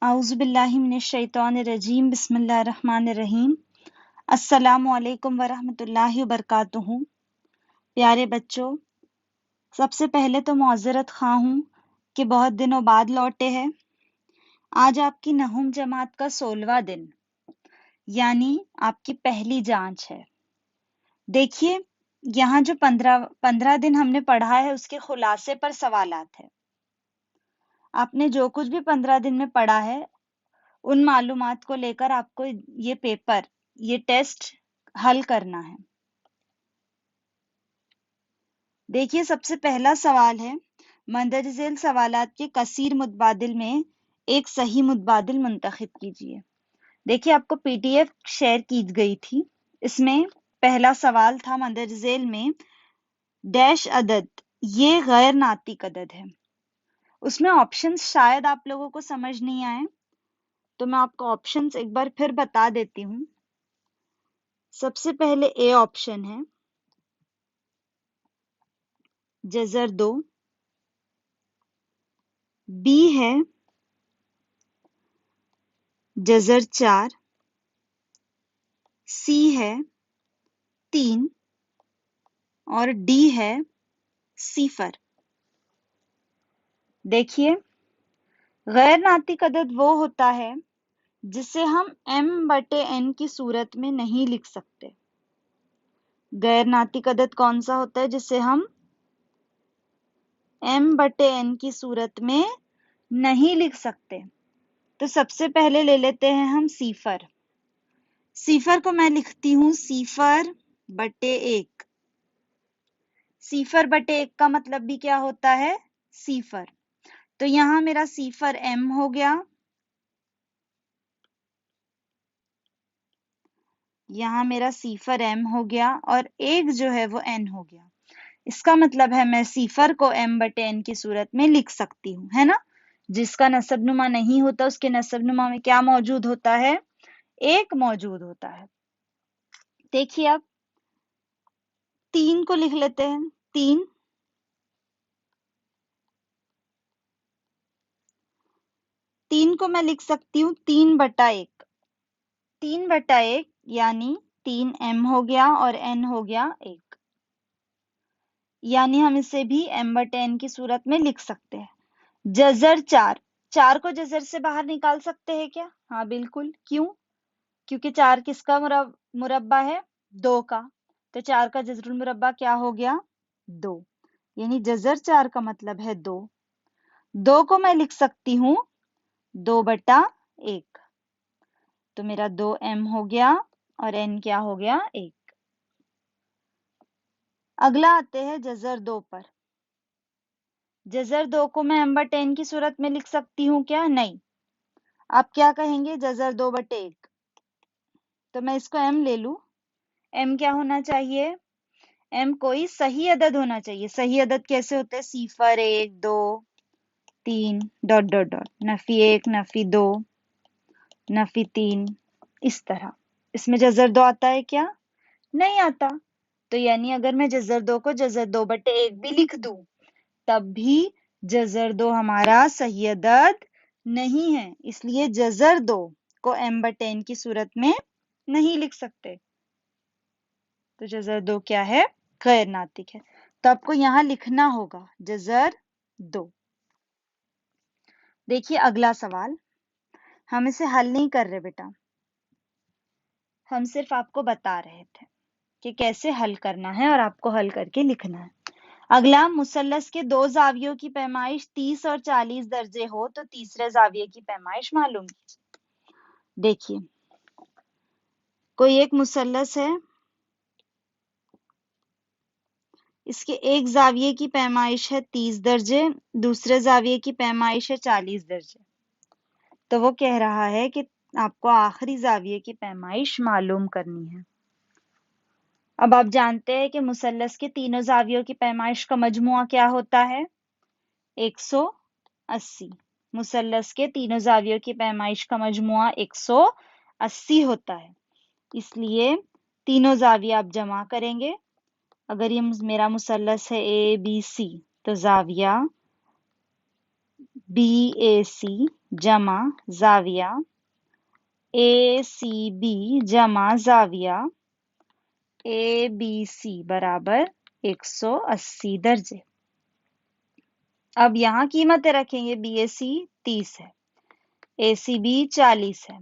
आउज़ुबिल्लाहि मिनश्शैतानिर्रजीम बिस्मिल्लाहिर्रहमानिर्रहीम। अस्सलामु अलैकुम वरहमतुल्लाहि वबरकातुहू। प्यारे बच्चों, सबसे पहले तो मौज़रत ख़्वाह हूँ कि बहुत दिनों बाद लौटे हैं। आज आपकी नहुम जमात का 16वां दिन यानी आपकी पहली जांच है। देखिए, यहाँ जो 15 दिन हमने पढ़ा है उसके खुलासे पर सवालात है। आपने जो कुछ भी 15 दिन में पढ़ा है उन मालूमात को लेकर आपको ये टेस्ट हल करना है। देखिए, सबसे पहला सवाल है, मंदरजेल सवालात के कसीर मुतबादिल में एक सही मुतबादिल मुंतखब कीजिए। देखिए, आपको पीडीएफ शेयर की गई थी। इसमें पहला सवाल था मंदरजेल में डैश अदद ये गैर नातिक अदद है। उसमें ऑप्शंस शायद आप लोगों को समझ नहीं आए, तो मैं आपको ऑप्शंस एक बार फिर बता देती हूँ। सबसे पहले ए ऑप्शन है जजर 2, बी है जजर 4, सी है 3 और डी है सिफर। देखिए, गैर नातिक अदद वो होता है जिसे हम m/n की सूरत में नहीं लिख सकते। गैर नातिक अदद कौन सा होता है जिसे हम m/n की सूरत में नहीं लिख सकते? तो सबसे पहले ले लेते हैं हम सिफर। सिफर को मैं लिखती हूँ सिफर/1। सिफर/1 का मतलब भी क्या होता है? सिफर। तो यहां मेरा सिफर m हो गया, यहाँ मेरा सिफर m हो गया और एक जो है वो n हो गया। इसका मतलब है मैं सिफर को m/n की सूरत में लिख सकती हूँ, है ना? जिसका नसबनुमा नहीं होता उसके नसबनुमा में क्या मौजूद होता है? 1 मौजूद होता है। देखिए, अब 3 को लिख लेते हैं। 3 को मैं लिख सकती हूँ 3/1। 3/1 यानी 3m हो गया और n हो गया 1, यानी हम इसे भी m/n की सूरत में लिख सकते हैं। जजर 4, 4 को जजर से बाहर निकाल सकते हैं क्या? हाँ बिल्कुल। क्यों? क्योंकि 4 किसका मुरब्बा है? 2 का। तो 4 का जजरुल मुरब्बा क्या हो गया? 2, यानी जजर 4 का मतलब है 2। 2 को मैं लिख सकती हूँ 2/1। तो मेरा 2m हो गया और n क्या हो गया? 1। अगला आते हैं जजर 2 पर। जजर 2 को मैं m/n की सूरत में लिख सकती हूँ क्या? नहीं। आप क्या कहेंगे? जजर 2/1। तो मैं इसको m ले लूं। m क्या होना चाहिए? m कोई सही अदद होना चाहिए। सही अदद कैसे होते हैं? सिफर 1 2 3 ... नफी 1 नफी 2 नफी 3, इस तरह। इसमें जजर 2 आता है क्या? नहीं आता। तो यानी अगर मैं जजर 2 को जजर 2/1 भी लिख दूं तब भी जजर 2 हमारा सही अदद नहीं है, इसलिए जजर 2 को m/n की सूरत में नहीं लिख सकते। तो जजर 2 क्या है? गैर नातिक है। तो आपको यहां लिखना होगा जजर 2। देखिए, अगला सवाल। हम इसे हल नहीं कर रहे बेटा, हम सिर्फ आपको बता रहे थे कि कैसे हल करना है और आपको हल करके लिखना है। अगला, मुसल्लस के 2 जावियों की पैमाइश 30 और 40 दर्जे हो तो तीसरे जाविये की पैमाइश मालूम कीजिए। देखिए, कोई एक मुसल्लस है, इसके एक जाविये की पैमाइश है 30 दर्जे, दूसरे जाविये की पैमाइश है 40 दर्जे। तो वो कह रहा है कि आपको आखिरी जाविये की पैमाइश मालूम करनी है। अब आप जानते हैं कि मुसल्लस के तीनों जावियों की पैमाइश का मजमुआ क्या होता है? 180। मुसल्लस के तीनों जावियों की पैमाइश का मजमुआ 180 होता है। इसलिए तीनों जाविये आप जमा करेंगे। अगर ये मेरा मुसल्लस है ए बी सी, तो जाविया BAC जमा जाविया ए सी बी जमा जाविया ए बी सी बराबर 180 दर्जे। अब यहाँ कीमतें रखेंगे, बी ए सी 30 है, ए सी बी 40 है,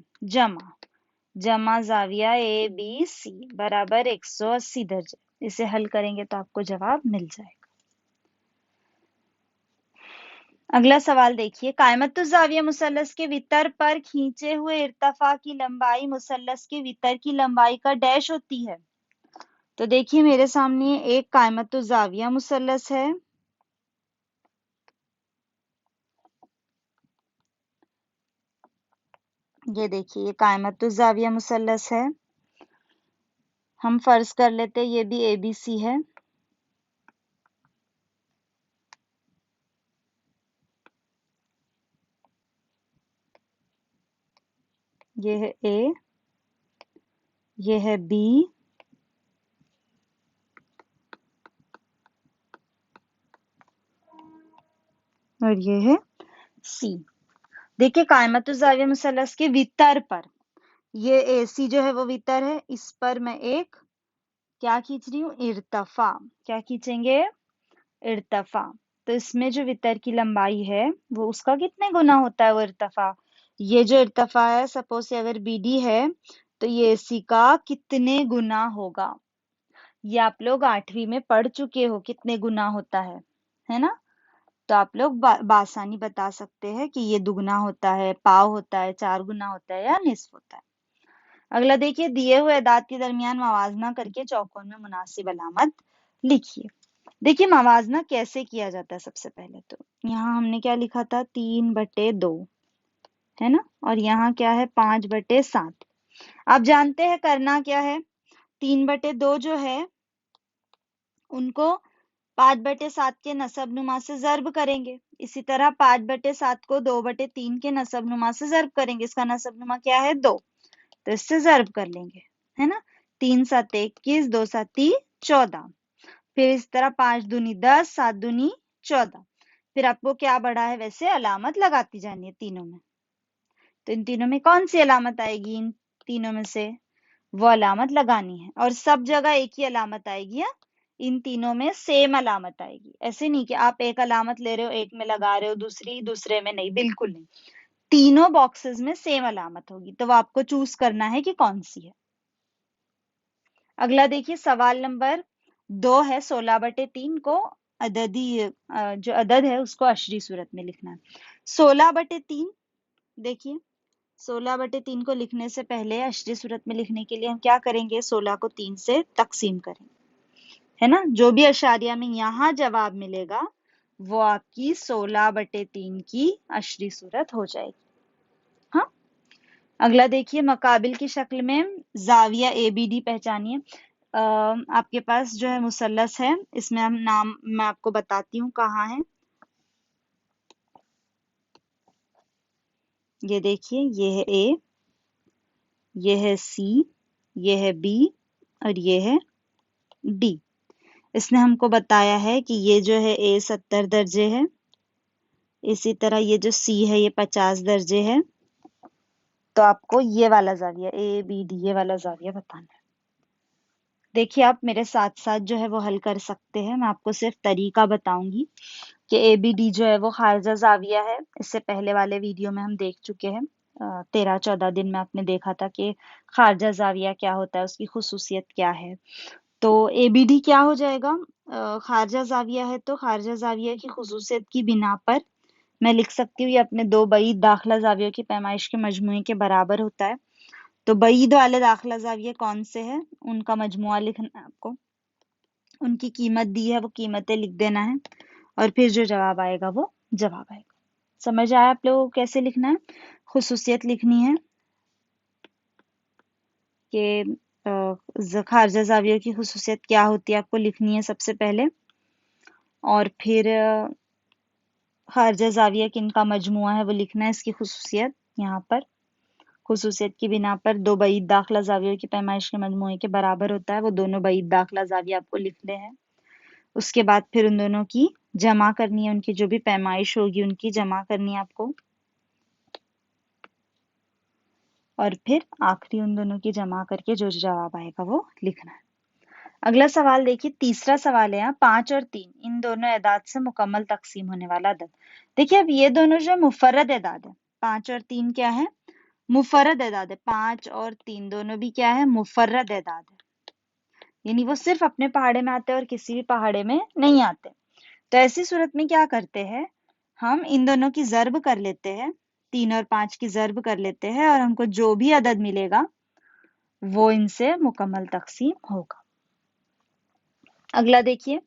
जमा जाविया ए बी सी बराबर 180 दर्जे। इसे हल करेंगे तो आपको जवाब मिल जाएगा। अगला सवाल देखिए, कायमतुज जाविया मुसल्लस के वितर पर खींचे हुए इर्तिफा की लंबाई मुसल्लस के वितर की लंबाई का डैश होती है। तो देखिए मेरे सामने एक कायमतुज जाविया मुसल्लस है, ये देखिए ये कायमतुज जाविया मुसल्लस है। हम फर्ज कर लेते हैं ये भी एबीसी है। ये है ए, ये है बी, और ये है सी। देखिए कायमतुज जाविया मुसल्लस के वितर पर, ये एसी जो है वो वितर है, इस पर मैं एक क्या खींच रही हूँ, इर्तिफा। क्या खींचेंगे, इर्तिफा। तो इसमें जो वितर की लंबाई है वो उसका कितने गुना होता है वो इर्तिफा। ये जो इर्तिफा है, सपोज से अगर बीडी है तो ये एसी का कितने गुना होगा। ये आप लोग 8वीं में पढ़ चुके हो कितने गुना होता है ना। तो आप लोग बासानी बता सकते हैं कि ये दुगना होता है, पाव होता है, 4 गुना होता है या निस्फ होता है। अगला देखिए, दिए हुए अदाद के दरमियान मवाजना करके चौकोन में मुनासिब अलामत लिखिए। देखिए मवाजना कैसे किया जाता है, सबसे पहले तो यहाँ हमने क्या लिखा था, 3/2 है ना, और यहाँ क्या है 5/7। आप जानते हैं करना क्या है, 3/2 जो है उनको 5/7 के नसब नुमा से जर्ब करेंगे। इसी तरह 5/7 को 2/3 के नसब नुमा से जर्ब करेंगे। इसका नसब नुमा क्या है, 2, तो इससे जर्ब कर लेंगे, है ना। 3 7 21, 2 7 14। फिर इस तरह 5 दूनी 10, 7 दूनी 14। फिर आपको क्या बढ़ा है वैसे अलामत लगाती जानी है तीनों में। तो इन तीनों में कौन सी अलामत आएगी, इन तीनों में से वो अलामत लगानी है, और सब जगह एक ही अलामत आएगी। या इन तीनों में सेम अलामत आएगी। ऐसे नहीं कि आप एक अलामत ले रहे हो, एक में लगा रहे हो, दूसरी दूसरे में नहीं, बिल्कुल नहीं। तीनों बॉक्सेस में सेम अलामत होगी, तो वो आपको चूज करना है कि कौन सी है। अगला देखिए सवाल नंबर 2 है, 16/3 को अददी जो अदद है उसको अशरी सूरत में लिखना है। 16/3, देखिए 16/3 को लिखने से पहले अशरी सूरत में लिखने के लिए हम क्या करेंगे, 16 को 3 से तकसीम करेंगे, है ना। जो भी अशारिया में यहाँ जवाब मिलेगा वो आपकी 16/3 की अशरी सूरत हो जाएगी। हाँ, अगला देखिए, मकाबिल की शक्ल में जाविया एबीडी पहचानिए। आपके पास जो है मुसल्लस है, इसमें हम नाम मैं आपको बताती हूँ कहाँ है। ये देखिए, ये है ए, ये है सी, ये है बी, और ये है डी। इसने हमको बताया है कि ये जो है ए 70 दर्जे है, इसी तरह ये जो सी है ये 50 दर्जे है। तो आपको ये वाला जाविया ए बी डी ये वाला जाविया बताना है। देखिए आप मेरे साथ साथ जो है वो हल कर सकते हैं, मैं आपको सिर्फ तरीका बताऊंगी कि ए बी डी जो है वो खारिजा जाविया है। इससे पहले वाले वीडियो में हम देख चुके हैं, 13-14 दिन में आपने देखा था कि खारिजा जाविया क्या होता है, उसकी खुसूसियत क्या है। तो एबीडी क्या हो जाएगा, खारजा जाविया है तो खारजा जाविया की खुसूसियत की बिना पर मैं लिख सकती हूँ ये अपने दो बईद दाखिला जावियों की पैमाइश के मजमूए के बराबर होता है। तो बईद वाले दाखिला जाविये कौन से हैं, उनका मजमुआ लिखना है आपको, उनकी कीमत दी है वो कीमतें लिख देना है, और फिर जो जवाब आएगा वो जवाब आएगा। समझ आया आप लोगों को कैसे लिखना है। खुसूसियत लिखनी है कि खारजा जावियों की खुसूसियत क्या होती है, आपको लिखनी है सबसे पहले, और फिर खारजा जाविया किनका मजमुआ है वो लिखना है। इसकी खुसूसियत यहाँ पर, खुसूसियत की बिना पर दो बईद दाखिला जावियों की पैमाइश के मजमुए के बराबर होता है, वो दोनों बईद दाखिला जाविया आपको लिखने हैं। उसके बाद फिर उन दोनों की जमा करनी है, उनकी जो भी पैमाइश होगी उनकी जमा करनी है आपको। और फिर आखिरी उन दोनों की जमा करके जो जवाब आएगा वो लिखना है। अगला सवाल देखिए, तीसरा सवाल है यहाँ, 5 और 3 इन दोनों एदाद से मुकम्मल तकसीम होने वाला अदद। देखिए अब ये दोनों जो मुफर्रद एदाद है, 5 और 3 क्या है, मुफर्रद एदाद है। 5 और 3 दोनों भी क्या है, मुफर्रद एदाद है, यानी वो सिर्फ अपने पहाड़े में आते हैं और किसी भी पहाड़े में नहीं आते। तो ऐसी सूरत में क्या करते हैं, हम इन दोनों की ज़र्ब कर लेते हैं, 3 और 5 की ज़र्ब कर लेते हैं और हमको जो भी अदद मिलेगा वो इनसे मुकम्मल तकसीम होगा। अगला देखिए,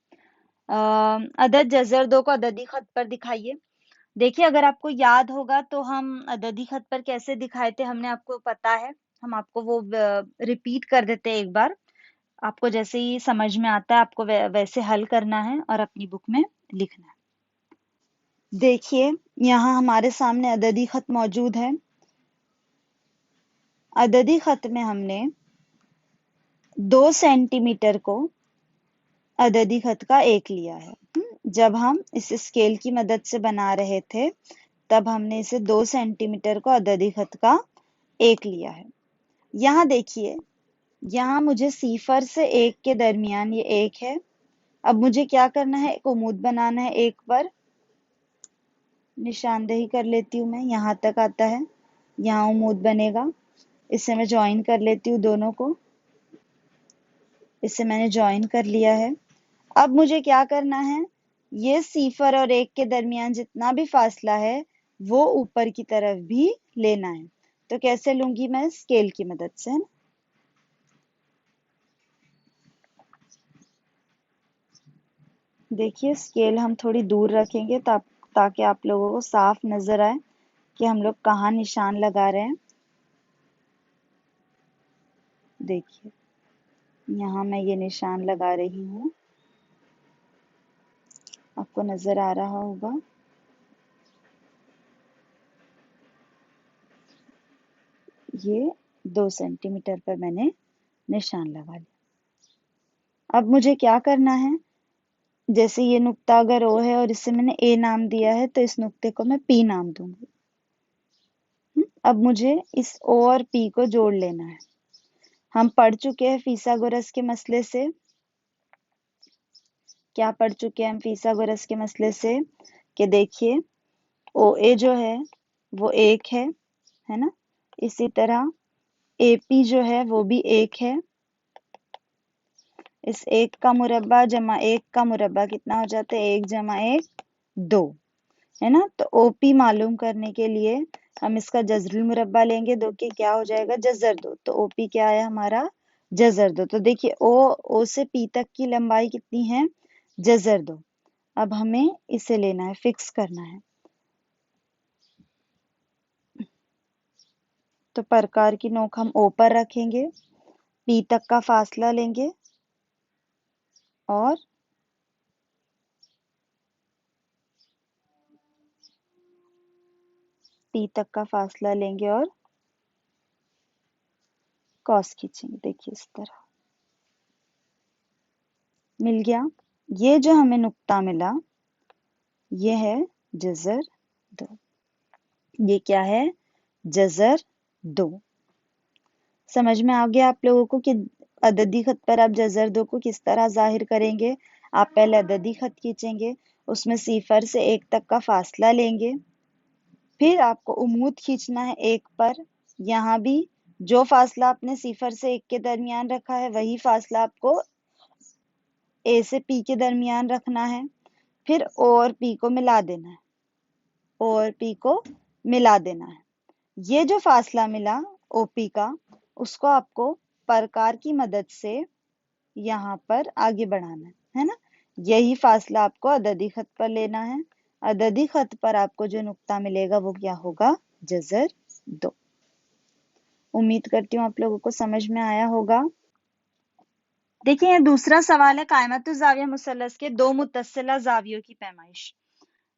अदद जज़र 2 को अददी खत पर दिखाइए। देखिए अगर आपको याद होगा तो हम अददी खत पर कैसे दिखाए थे, हमने आपको पता है, हम आपको वो रिपीट कर देते हैं एक बार। आपको जैसे ही समझ में आता है आपको वैसे हल करना है और अपनी बुक में लिखना है। देखिए यहाँ हमारे सामने अददी खत मौजूद है। अददी खत में हमने 2 सेंटीमीटर को अददी खत का 1 लिया है। जब हम इस स्केल की मदद से बना रहे थे तब हमने इसे 2 सेंटीमीटर को अददी खत का 1 लिया है। यहाँ देखिए, यहाँ मुझे 0 से 1 के दरमियान ये 1 है। अब मुझे क्या करना है, एक उमूद बनाना है 1 पर। निशानदेही कर लेती हूँ मैं, यहाँ तक आता है, यहाँ उमूद बनेगा। इसे मैं ज्वाइन कर लेती हूँ दोनों को, इसे मैंने ज्वाइन कर लिया है। अब मुझे क्या करना है, ये 0 और 1 के दरमियान जितना भी फासला है वो ऊपर की तरफ भी लेना है। तो कैसे लूंगी मैं, स्केल की मदद से, है ना। देखिए स्केल हम थोड़ी दूर रखेंगे ताकि आप लोगों को साफ नजर आए कि हम लोग कहाँ निशान लगा रहे हैं। देखिए यहाँ मैं ये निशान लगा रही हूँ, आपको नजर आ रहा होगा। ये 2 सेंटीमीटर पर मैंने निशान लगा लिया। अब मुझे क्या करना है, जैसे ये नुक्ता अगर ओ है और इसे मैंने ए नाम दिया है तो इस नुक्ते को मैं पी नाम दूंगी। अब मुझे इस ओ और पी को जोड़ लेना है। हम पढ़ चुके हैं फीसागोरस के मसले से, क्या पढ़ चुके हैं हम फीसागोरस के मसले से, कि देखिए ओ ए जो है वो 1 है ना। इसी तरह ए पी जो है वो भी 1 है। इस 1 का मुरब्बा जमा 1 का मुरब्बा कितना हो जाता है, 1 जमा 1 2, है ना। तो ओपी मालूम करने के लिए हम इसका जजरुल मुरब्बा लेंगे, 2 के क्या हो जाएगा, जजर 2। तो ओपी क्या है हमारा, जजर 2। तो देखिए ओ से पी तक की लंबाई कितनी है, जजर 2। अब हमें इसे लेना है, फिक्स करना है। तो प्रकार की नोक हम ओ पर रखेंगे, पी तक का फासला लेंगे और पी तक का फासला लेंगे और कॉस खींचेंगे। देखिए इस तरह मिल गया। ये जो हमें नुक्ता मिला ये है जजर 2। ये क्या है, जजर 2। समझ में आ गया आप लोगों को कि अददी खत पर आप जजर 2 को किस तरह जाहिर करेंगे। आप पहले अददी खत खींचेंगे, उसमें 0 से 1 तक का फासला लेंगे, फिर आपको उमूद खींचना है 1 पर। यहाँ भी जो फासला आपने 0 से 1 के दरमियान रखा है वही फासला आपको ए से पी के दरमियान रखना है। फिर ओ और पी को मिला देना है, ओ और पी को मिला देना है। ये जो फासला मिला ओपी का, उसको आपको प्रकार की मदद से यहाँ पर आगे बढ़ाना है ना। यही फासला आपको अददी खत पर लेना है। अददी खत पर आपको जो नुक्ता मिलेगा वो क्या होगा, जजर 2। उम्मीद करती हूँ आप लोगों को समझ में आया होगा। देखिए ये दूसरा सवाल है, कायमतुज जाविया मुसल्लस के 2 मुत्तसिला जावियों की पैमाइश।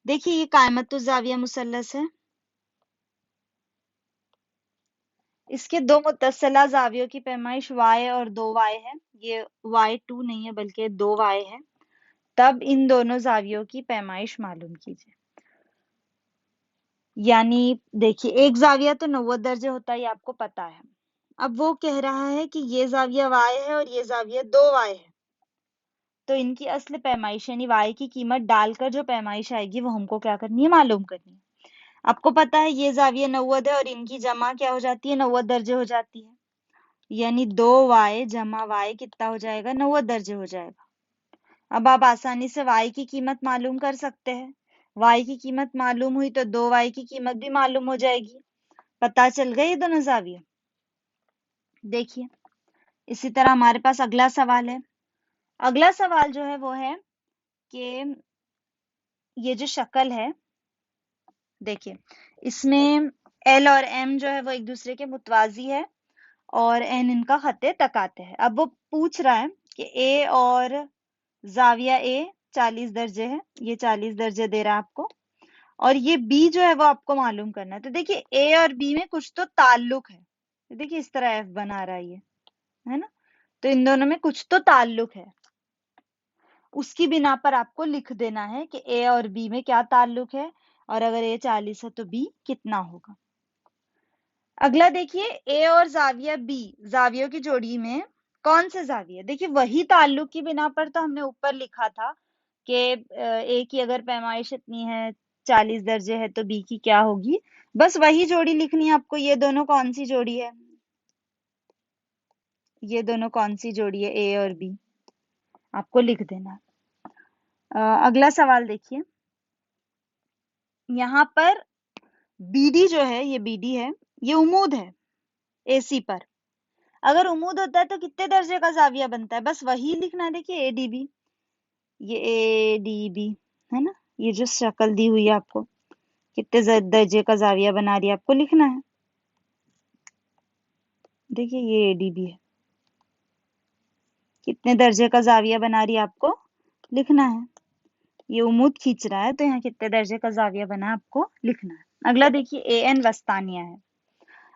देखिए ये कायमतुज जाविया मुसल्लस है, इसके 2 मुत्तसिला जावियों की पैमाइश y और 2y है। ये y2 नहीं है बल्कि 2y है। तब इन दोनों जावियों की पैमाइश मालूम कीजिए। यानी देखिए, एक जाविया तो 90 दर्जे होता है, ये आपको पता है। अब वो कह रहा है कि ये जाविया y है और ये जाविया 2y है, तो इनकी असली पैमाइश यानी y की कीमत डालकर जो पैमाइश आएगी वो हमको क्या करनी है, मालूम करनी है। आपको पता है ये जाविया 90 है और इनकी जमा क्या हो जाती है, 90 दर्जे हो जाती है, यानी 2y जमा y कितना हो जाएगा, 90 दर्जे हो जाएगा। अब आप आसानी से y की कीमत मालूम कर सकते हैं। y की कीमत मालूम हुई तो 2y की कीमत भी मालूम हो जाएगी। पता चल गए ये दोनों जाविये। देखिए, इसी तरह हमारे पास अगला सवाल है। अगला सवाल जो है वो है कि ये जो शक्ल है, देखिए, इसमें एल और एम जो है वो एक दूसरे के मुतवाजी है और एन इनका खत्ते तकाते हैं। अब वो पूछ रहा है कि ए और जाविया ए 40 दर्जे है, ये 40 दर्जे दे रहा है आपको, और ये बी जो है वो आपको मालूम करना है। तो देखिए, ए और बी में कुछ तो ताल्लुक है। तो देखिए, इस तरह एफ बना रहा है ये, है ना। तो इन दोनों में कुछ तो ताल्लुक है, उसकी बिना पर आपको लिख देना है कि ए और बी में क्या ताल्लुक है, और अगर ए 40 है तो बी कितना होगा। अगला देखिए, ए और जाविया बी, जावियों की जोड़ी में कौन से जाविया, देखिए वही ताल्लुक की बिना पर तो हमने ऊपर लिखा था कि ए की अगर पैमाइश इतनी है, 40 दर्जे है, तो बी की क्या होगी। बस वही जोड़ी लिखनी है आपको। ये दोनों कौन सी जोड़ी है, ये दोनों कौन सी जोड़ी है, ए और बी, आपको लिख देना है। अगला सवाल देखिए, यहाँ पर बीडी जो है, ये बीडी है, ये उमूद है एसी पर। अगर उमूद होता है तो कितने दर्जे का जाविया बनता है, बस वही लिखना है। देखिए, एडीबी, ये एडीबी है ना, ये जो शक्ल दी हुई है आपको, कितने दर्जे का जाविया बना रही है आपको लिखना है। देखिए, ये एडीबी है, कितने दर्जे का जाविया बना रही है आपको लिखना है। ये उमूद खींच रहा है तो यहाँ कितने दर्जे का जाविया बना है आपको लिखना है। अगला देखिए, ए एन वस्तानिया है।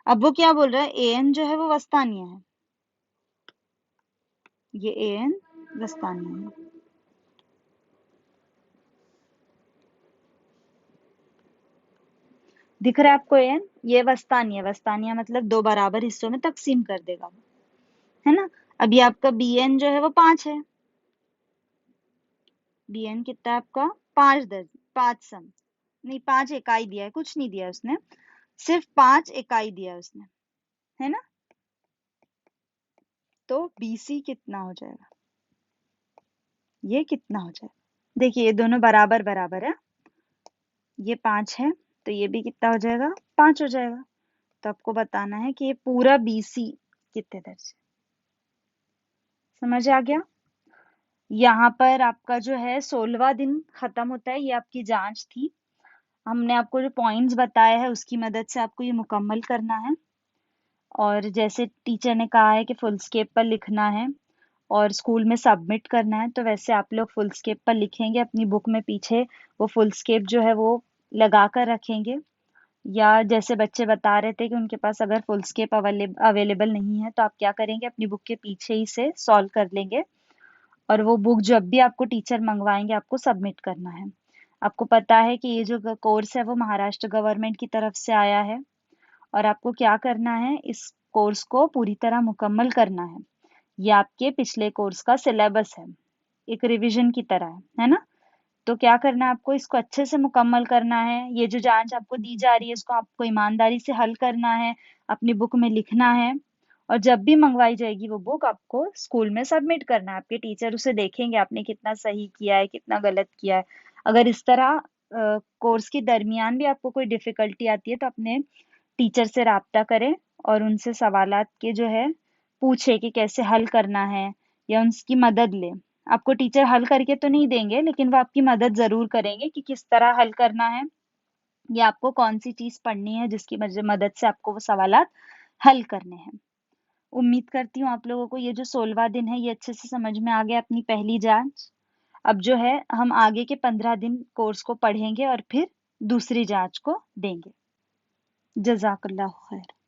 अब वो क्या बोल रहा है, ए एन जो है वो वस्तानिया है, ये ए एन वस्तानिया है। दिख रहा है आपको एन, ये वस्तानिया, वस्तानिया मतलब दो बराबर हिस्सों में तकसीम कर देगा वो, है ना। अभी आपका बी एन जो है वो 5 है, बी एन कितना है आपका, 5 दर्ज, 5 सम, नहीं 5 इकाई दिया है, कुछ नहीं दिया उसने, सिर्फ 5 इकाई दिया है उसने, है ना। तो बीसी कितना हो जाएगा, ये कितना हो जाएगा। देखिए, ये दोनों बराबर बराबर है, ये 5 है तो ये भी कितना हो जाएगा, 5 हो जाएगा। तो आपको बताना है कि ये पूरा बीसी कितने दर्जे, समझ आ गया। यहाँ पर आपका जो है 16वां दिन खत्म होता है, ये आपकी जांच थी। हमने आपको जो पॉइंट्स बताए हैं उसकी मदद से आपको ये मुकम्मल करना है, और जैसे टीचर ने कहा है कि फुल स्केप पर लिखना है और स्कूल में सबमिट करना है, तो वैसे आप लोग फुल स्केप पर लिखेंगे, अपनी बुक में पीछे वो फुल स्केप जो है वो लगा कर रखेंगे। या जैसे बच्चे बता रहे थे कि उनके पास अगर फुल स्केप अवेलेबल नहीं है, तो आप क्या करेंगे, अपनी बुक के पीछे ही से सॉल्व कर लेंगे, और वो बुक जब भी आपको टीचर मंगवाएंगे आपको सबमिट करना है। आपको पता है कि ये जो कोर्स है वो महाराष्ट्र गवर्नमेंट की तरफ से आया है, और आपको क्या करना है, इस कोर्स को पूरी तरह मुकम्मल करना है। ये आपके पिछले कोर्स का सिलेबस है, एक रिवीजन की तरह है ना। तो क्या करना है, आपको इसको अच्छे से मुकम्मल करना है। ये जो जांच आपको दी जा रही है इसको आपको ईमानदारी से हल करना है, अपनी बुक में लिखना है, और जब भी मंगवाई जाएगी वो बुक आपको स्कूल में सबमिट करना है। आपके टीचर उसे देखेंगे आपने कितना सही किया है, कितना गलत किया है। अगर इस तरह कोर्स के दरमियान भी आपको कोई डिफिकल्टी आती है तो अपने टीचर से राब्ता करें और उनसे सवालात के जो है पूछे कि कैसे हल करना है, या उनकी मदद लें। आपको टीचर हल करके तो नहीं देंगे, लेकिन वो आपकी मदद जरूर करेंगे कि किस तरह हल करना है, या आपको कौन सी चीज पढ़नी है जिसकी मदद से आपको वो सवालात हल करने हैं। उम्मीद करती हूँ आप लोगों को ये जो 16वां दिन है ये अच्छे से समझ में आ गया, अपनी पहली जांच। अब जो है हम आगे के 15 दिन कोर्स को पढ़ेंगे और फिर दूसरी जांच को देंगे। जज़ाकल्लाह खैर।